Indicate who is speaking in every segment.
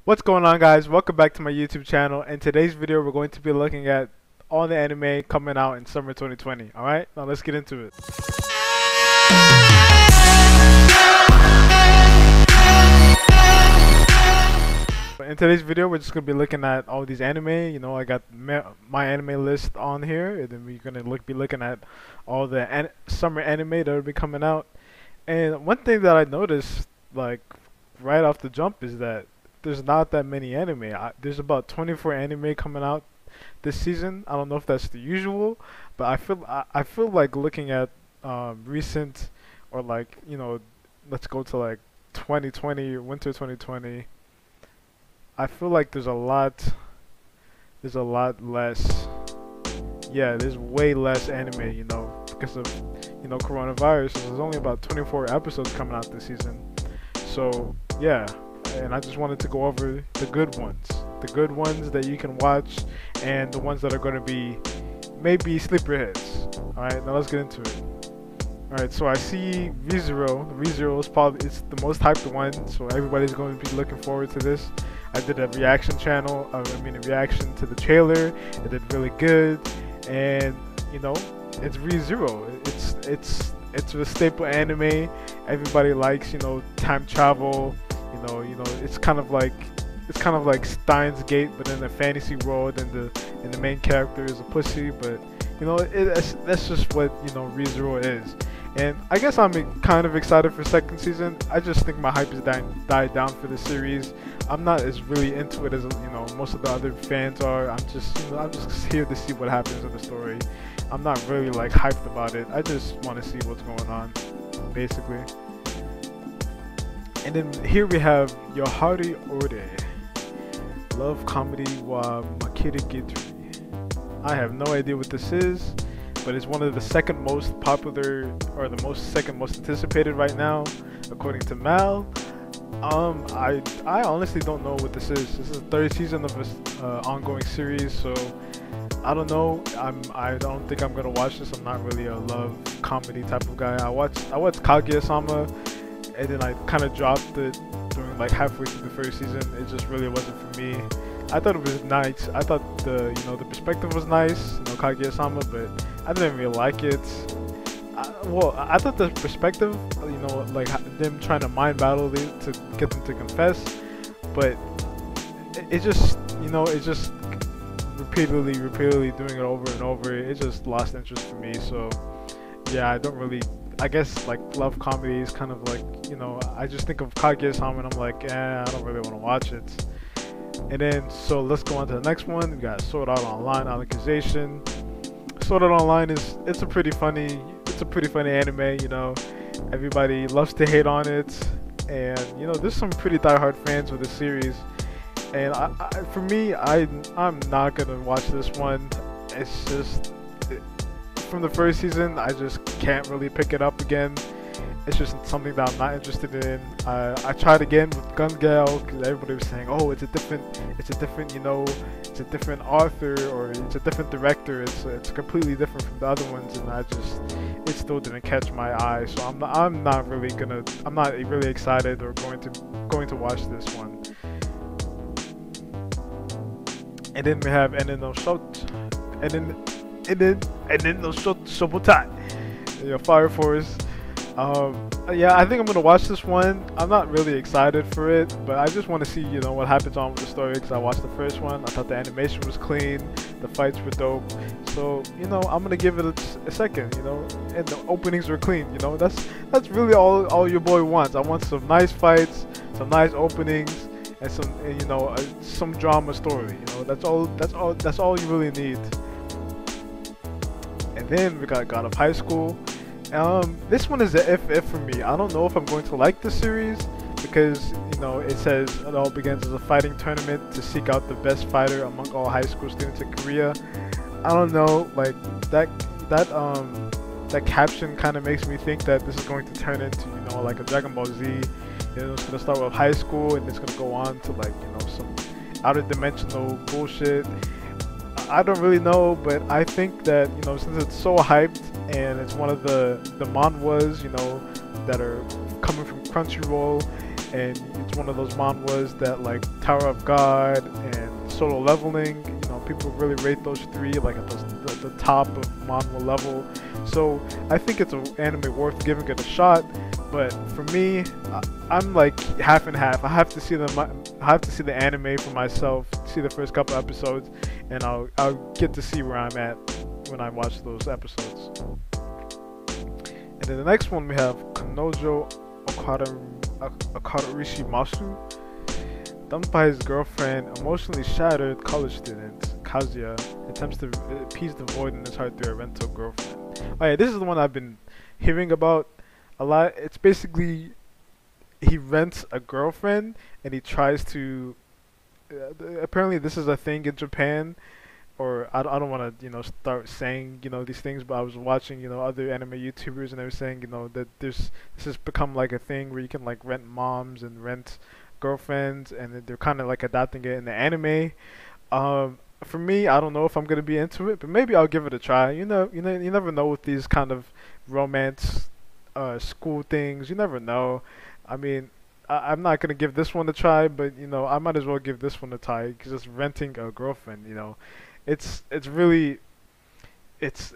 Speaker 1: What's going on, guys? Welcome back to my YouTube channel. In today's video, we're going to be looking at all the anime coming out in summer 2020. Alright, now let's get into it. In today's video, we're just going to be looking at all these anime. I got my anime list on here, and then we're going to be looking at all the summer anime that will be coming out. And one thing that I noticed, like, right off the jump is that there's not that many anime. There's about 24 anime coming out this season. I don't know if that's the usual, but I feel like looking at recent, or like, let's go to like 2020, winter 2020. I feel like there's a lot less. Yeah, there's way less anime, because of coronavirus. So there's only about 24 episodes coming out this season. So yeah, and I just wanted to go over the good ones that you can watch, and the ones that are going to be maybe sleeper hits. Alright, now let's get into it. Alright, so I see ReZero. ReZero it's the most hyped one, so everybody's going to be looking forward to this. I did a reaction a reaction to the trailer. It did really good, and it's ReZero. It's a staple anime. Everybody likes, time travel. It's kind of like Steins Gate, but in a fantasy world, and the main character is a pussy. But that's just what ReZero is. And I guess I'm kind of excited for second season. I just think my hype has died down for the series. I'm not as really into it as most of the other fans are. I'm just here to see what happens in the story. I'm not really like hyped about it. I just want to see what's going on, basically. And then here we have Yohari Ore, love comedy wa Makiri Gitri. I have no idea what this is, but it's one of the second most popular, or the second most anticipated right now, according to Mal. I honestly don't know what this is. This is the third season of this ongoing series, so I don't know. I don't think I'm gonna watch this. I'm not really a love comedy type of guy. I watched Kaguya-sama, and then I kind of dropped it during like halfway through the first season. It just really wasn't for me. I thought it was nice. I thought the perspective was nice, Kaguya-sama, but I didn't really like it. I thought the perspective, like them trying to mind battle to get them to confess, but it just, it's just repeatedly doing it over and over. It just lost interest for me. So yeah, I guess like love comedy is kind of like, I just think of Kaguya-sama and I'm like, I don't really want to watch it. And then, so let's go on to the next one. We got Sword Art Online Alicization. Sword Art Online it's a pretty funny anime. Everybody loves to hate on it, and there's some pretty diehard fans of the series. And for me, I'm not gonna watch this one. It's just from the first season, I just can't really pick it up again. It's just something that I'm not interested in. I tried again with Gun Gale, because everybody was saying, oh, it's a different author, or it's a different director. It's completely different from the other ones, and it still didn't catch my eye. So I'm not really excited or going to watch this one. And then we have Enen no Shobutai, Fire Force. Yeah, I think I'm gonna watch this one. I'm not really excited for it, but I just want to see, what happens on with the story, because I watched the first one. I thought the animation was clean, the fights were dope. So, I'm gonna give it a second, and the openings were clean. That's really all your boy wants. I want some nice fights, some nice openings, and some drama story. That's all you really need. And then we got God of High School. This one is a if for me. I don't know if I'm going to like the series, because it says it all begins as a fighting tournament to seek out the best fighter among all high school students in Korea. I don't know, like that caption kind of makes me think that this is going to turn into like a Dragon Ball Z. It's gonna start with high school, and it's gonna go on to like some outer dimensional bullshit. I don't really know, but I think that since it's so hyped, and it's one of the manhwas that are coming from Crunchyroll, and It's one of those manhwas that like Tower of God and Solo Leveling. People really rate those three like at the top of manhwa level. So I think it's an anime worth giving it a shot. But for me, I'm like half and half. I have to see the anime for myself, see the first couple episodes, and I'll get to see where I'm at when I watch those episodes. And then the next one we have Kanojo Akararishi Masu. Dumped by his girlfriend, emotionally shattered college student Kazuya attempts to appease the void in his heart through a rental girlfriend. Oh yeah, this is the one I've been hearing about a lot. It's basically he rents a girlfriend and he tries to. Apparently, this is a thing in Japan, or I don't want to start saying these things, but I was watching other anime YouTubers and they were saying that this has become like a thing where you can like rent moms and rent girlfriends, and they're kind of like adapting it in the anime. For me, I don't know if I'm gonna be into it, but maybe I'll give it a try. You never know with these kind of romance, school things. You never know. I mean, I'm not gonna give this one a try, but I might as well give this one a try because it's renting a girlfriend. It's really, it's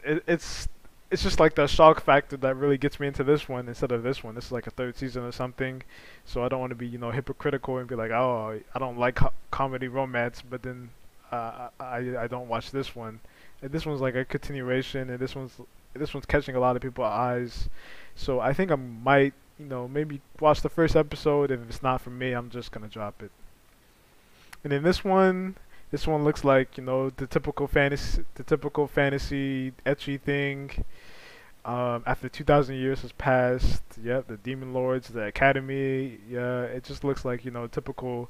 Speaker 1: just like the shock factor that really gets me into this one instead of this one. This is like a third season or something, so I don't want to be hypocritical and be like, oh, I don't like comedy romance, but then I don't watch this one. And this one's like a continuation, and this one's catching a lot of people's eyes. So I think I might maybe watch the first episode. If it's not for me, I'm just gonna drop it. And then this one. This one looks like the typical fantasy ecchi thing. After 2,000 years has passed, yep, the demon lords, the academy. Yeah, it just looks like typical.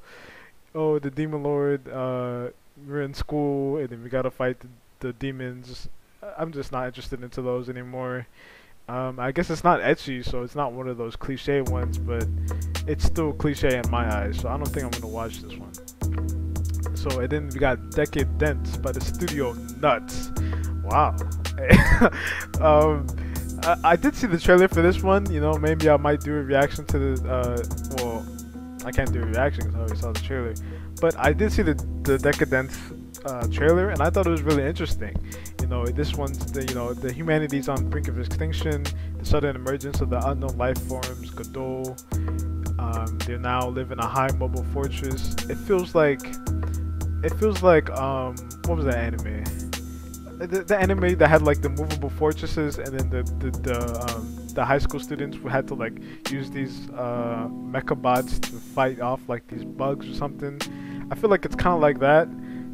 Speaker 1: Oh, the demon lord. We're in school and then we gotta fight the demons. I'm just not interested into those anymore. I guess it's not ecchi, so it's not one of those cliche ones, but it's still cliche in my eyes. So I don't think I'm gonna watch this one. So and then we got Decadence by the studio Nuts. Wow. I did see the trailer for this one. Maybe I might do a reaction to the. Well, I can't do a reaction because I already saw the trailer. But I did see the Decadence trailer, and I thought it was really interesting. This one's the humanity's on the brink of extinction. The sudden emergence of the unknown life forms Godot. They now live in a high mobile fortress. It feels like what was that anime? The anime that had like the movable fortresses, and then the high school students who had to like use these mecha bots to fight off like these bugs or something. I feel like it's kind of like that.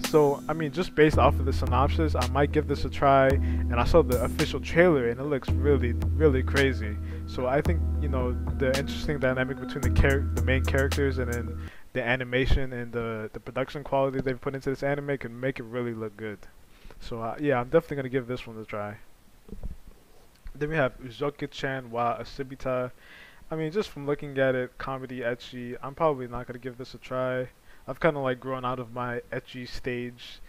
Speaker 1: So I mean, just based off of the synopsis, I might give this a try. And I saw the official trailer, and it looks really, really crazy. So I think the interesting dynamic between the main characters and then the animation and the production quality they've put into this anime can make it really look good. So yeah, I'm definitely gonna give this one a try. Then we have Uzoki-chan wa Asibita. I mean, just from looking at it, comedy ecchi, I'm probably not gonna give this a try. I've kind of like grown out of my ecchi stage,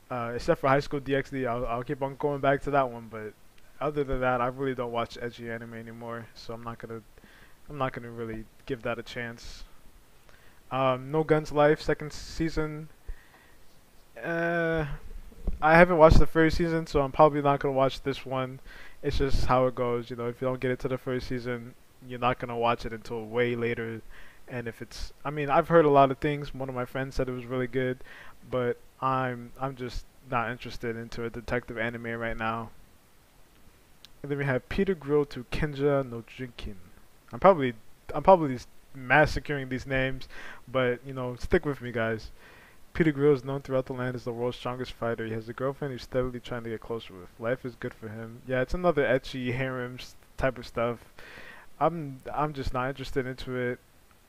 Speaker 1: except for High School DxD. I'll keep on going back to that one, but other than that, I really don't watch ecchi anime anymore. So I'm not gonna really give that a chance. No Guns Life second season. I haven't watched the first season, so I'm probably not gonna watch this one. It's just how it goes. If you don't get it to the first season, you're not gonna watch it until way later. And if it's, I mean, I've heard a lot of things. One of my friends said it was really good, but I'm just not interested into a detective anime right now. And then we have Peter Grill to Kenja no Jinkin. I'm probably massacring these names, but stick with me, guys. Peter Grill is known throughout the land as the world's strongest fighter. He has a girlfriend he's steadily trying to get closer with. Life is good for him. Yeah, it's another ecchi harem type of stuff. I'm just not interested into it.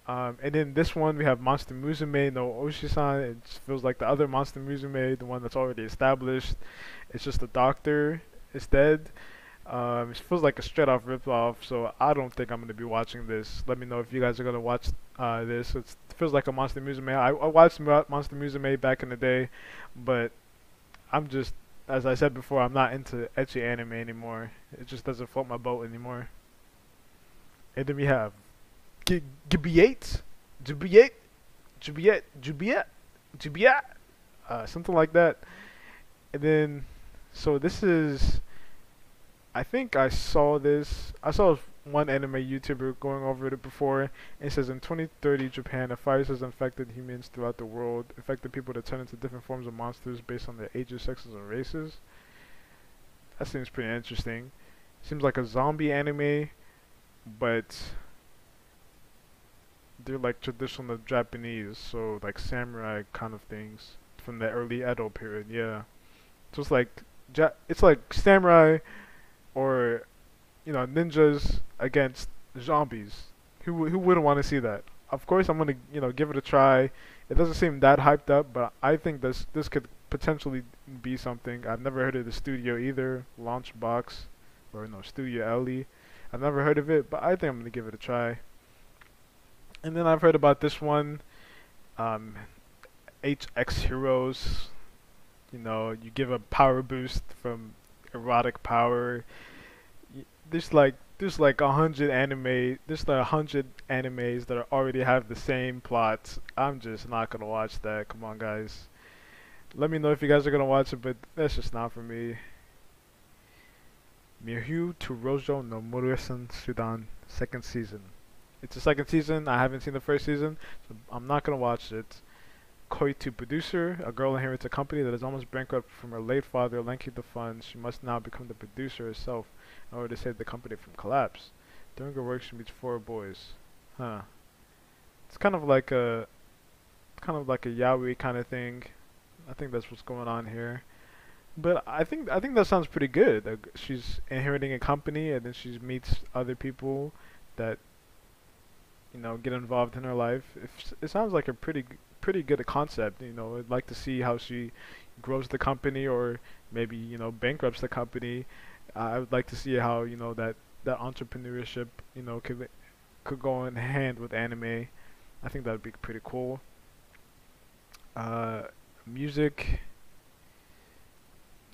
Speaker 1: And then this one we have Monster Musume no Oshi-san. It just feels like the other Monster Musume, the one that's already established. It's just a doctor instead. It feels like a straight off rip off, so I don't think I'm gonna be watching this. Let me know if you guys are gonna watch this. It feels like a Monster Musume. I watched Monster Musume back in the day, but I'm just, as I said before, I'm not into ecchi anime anymore. It just doesn't float my boat anymore. And then we have Gibiate Jubiet, Jubiet, something like that. And then, so this is, I think I saw this. I saw one anime YouTuber going over it before. It says in 2030 Japan, a virus has infected humans throughout the world, infected people to turn into different forms of monsters based on their ages, sexes, and races. That seems pretty interesting. Seems like a zombie anime, but they're like traditional Japanese, so like samurai kind of things from the early Edo period. Yeah, so it's like it's like samurai or ninjas against zombies. Who wouldn't want to see that? Of course, I'm gonna give it a try. It doesn't seem that hyped up, but I think this could potentially be something. I've never heard of the studio either, Launchbox, or no Studio Ellie. I've never heard of it, but I think I'm gonna give it a try. And then I've heard about this one, um, HX Heroes. You give a power boost from erotic power. There's like 100 anime. There's like 100 animes that already have the same plot. I'm just not gonna watch that. Come on, guys. Let me know if you guys are gonna watch it, but that's just not for me. Mirhu to Rojo no Muresan Sudan, second season. It's the second season. I haven't seen the first season, so I'm not gonna watch it. Koi to producer. A girl inherits a company that is almost bankrupt from her late father. Linking the funds, she must now become the producer herself in order to save the company from collapse. During her work, she meets four boys. Huh. It's kind of like a yaoi kind of thing. I think that's what's going on here. But I think that sounds pretty good. She's inheriting a company, and then she meets other people that get involved in her life. It sounds like a pretty good concept. I'd like to see how she grows the company, or maybe bankrupts the company. I would like to see how that entrepreneurship could go in hand with anime. I think that would be pretty cool. Uh, Music.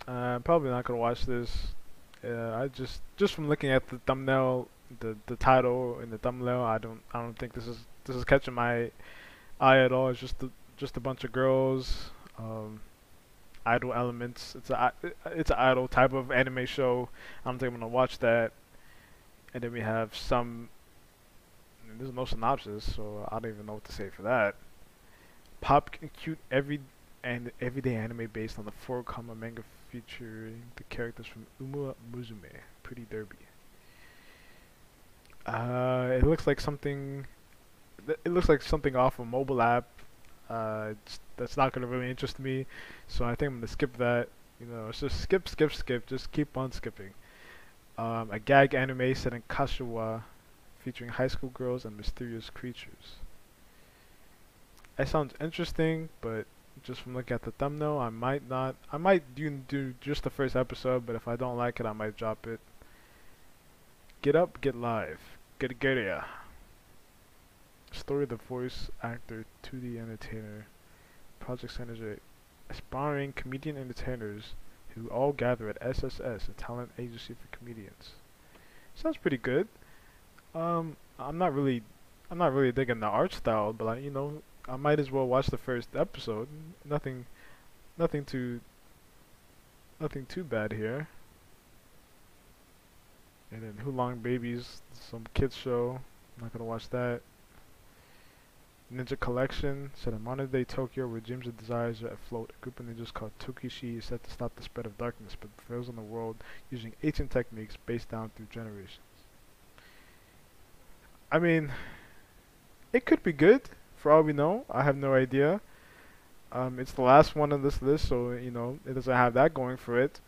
Speaker 1: Probably not gonna watch this. I just from looking at the thumbnail, the title and the thumbnail, I don't think this is catching my eye at all. It's just a bunch of girls, idol elements. It's an idol type of anime show. I don't think I'm gonna watch that. And then we have some. There's no synopsis, so I don't even know what to say for that. Pop and cute everyday anime based on the four-comma manga featuring the characters from Uma Musume, Pretty Derby. It looks like something. It looks like something off a mobile app. That's not gonna really interest me, so I think I'm gonna skip that. It's just skip, skip, skip. Just keep on skipping. A gag anime set in Kashiwa, featuring high school girls and mysterious creatures. That sounds interesting, but just from looking at the thumbnail, I might not. I might do just the first episode, but if I don't like it, I might drop it. Get Up, Get Live, Get ya. Story of the voice actor to the entertainer. Project centers are aspiring comedian entertainers who all gather at SSS, a talent agency for comedians. Sounds pretty good. I'm not really digging the art style, but I might as well watch the first episode. Nothing, nothing too, nothing too bad here. And then Hulong Babies, some kids show. Not gonna watch that. Ninja Collection, set in modern day Tokyo where dreams and desires are afloat. A group of ninjas called Tokishi is set to stop the spread of darkness, but prevails on the world using ancient techniques based down through generations. I mean, it could be good, for all we know. I have no idea. It's the last one on this list, so it doesn't have that going for it.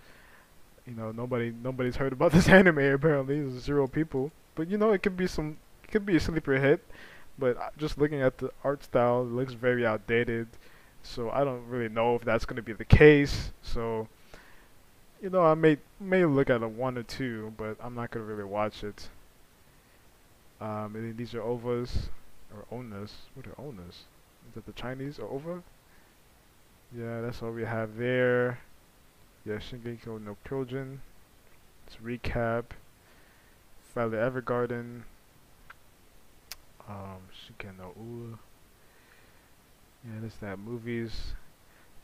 Speaker 1: Nobody's heard about this anime apparently. There's zero people, but it could be a sleeper hit. But just looking at the art style, it looks very outdated. So I don't really know if that's going to be the case. So I may look at a one or two, but I'm not going to really watch it. And then these are ovas or onas. What are onas? Is that the Chinese or ova? Yeah, that's all we have there. Yeah, Shingeki no Kyojin. Let's recap. Violet Evergarden. Shiken no Ua. Yeah, there's that movies.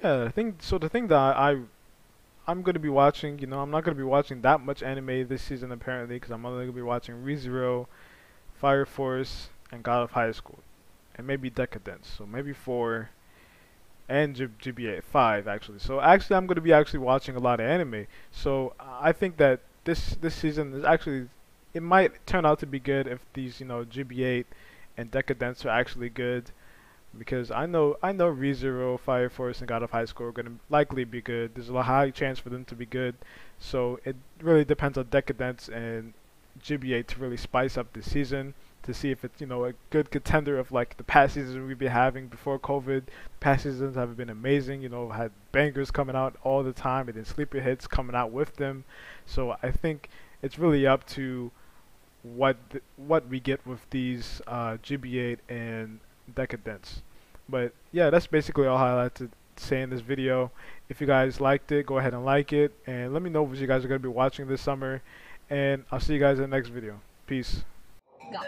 Speaker 1: Yeah, I think so. The thing that I'm gonna be watching, you know, I'm not gonna be watching that much anime this season apparently, because I'm only gonna be watching ReZero, Fire Force, and God of High School, and maybe Decadence. So maybe four, and GBA 5 actually. So actually, I'm gonna be actually watching a lot of anime. So I think that this season is actually, it might turn out to be good if these, you know, GB8 and Decadence are actually good, because I know ReZero, Fire Force, and God of High School are gonna likely be good. There's a high chance for them to be good. So it really depends on Decadence and GBA to really spice up the season, to see if it's, you know, a good contender of like the past seasons we've been having before COVID. Past seasons have been amazing. You know, had bangers coming out all the time, and then sleeper hits coming out with them. So I think it's really up to what we get with these GB8 and Decadence. But yeah, that's basically all I like to say in this video. If you guys liked it, go ahead and like it, and let me know what you guys are going to be watching this summer, and I'll see you guys in the next video. Peace.
Speaker 2: Go.